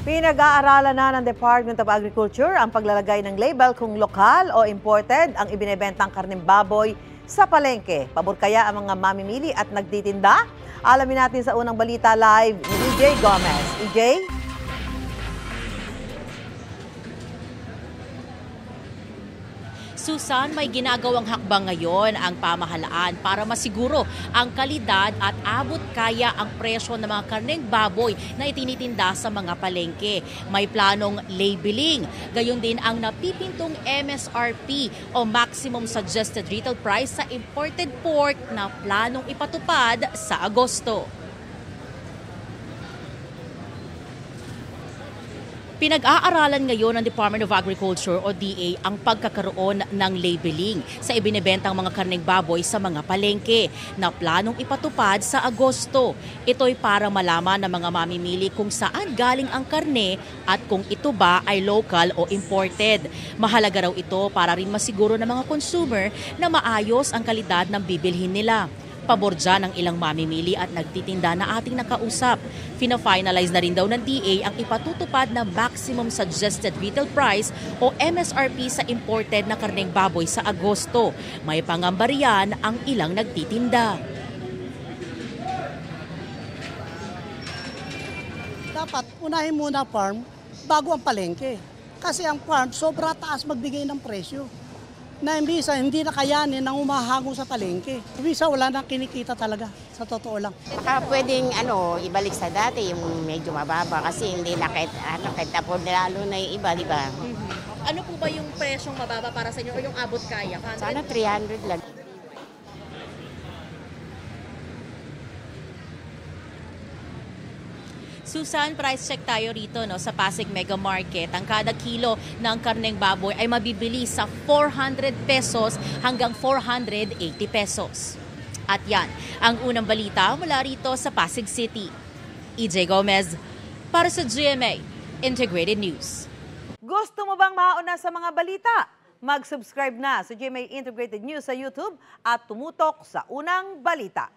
Pinag-aaralan na ng Department of Agriculture ang paglalagay ng label kung lokal o imported ang ibinebentang karneng baboy sa palengke. Pabor kaya ang mga mamimili at nagtitinda? Alamin natin sa unang balita live ni EJ Gomez. EJ? Susan, may ginagawang hakbang ngayon ang pamahalaan para masiguro ang kalidad at abot kaya ang presyo ng mga karneng baboy na itinitinda sa mga palengke. May planong labeling, gayon din ang napipintong MSRP o Maximum Suggested Retail Price sa imported pork na planong ipatupad sa Agosto. Pinag-aaralan ngayon ng Department of Agriculture o DA ang pagkakaroon ng labeling sa ibinebentang mga karneng baboy sa mga palengke na planong ipatupad sa Agosto. Ito'y para malaman ng mga mamimili kung saan galing ang karne at kung ito ba ay local o imported. Mahalaga raw ito para rin masiguro ng mga consumer na maayos ang kalidad ng bibilhin nila. Pabor dyan ang ilang mamimili at nagtitinda na ating nakausap. Fina-finalize na rin daw ng DA ang ipatutupad na Maximum Suggested Retail Price o MSRP sa imported na karneng baboy sa Agosto. May pangamba riyan ang ilang nagtitinda. Dapat unahin muna farm bago ang palengke. Kasi ang farm sobra taas magbigay ng presyo. Na imbisa hindi na kayanin ang umahango sa palengke. Imbisa wala nang kinikita talaga, sa totoo lang. Baka pwedeng ibalik sa dati yung medyo mababa kasi hindi na kahit afford lalo na yung iba, di ba? Ano po ba yung presyong mababa para sa inyo o yung abot kaya? Sana 300 lang. Susan, price check tayo rito sa Pasig Mega Market. Ang kada kilo ng karneng baboy ay mabibili sa 400 pesos hanggang 480 pesos. At yan, ang unang balita mula rito sa Pasig City. EJ Gomez para sa GMA Integrated News. Gusto mo bang mauna sa mga balita? Mag-subscribe na sa GMA Integrated News sa YouTube at tumutok sa unang balita.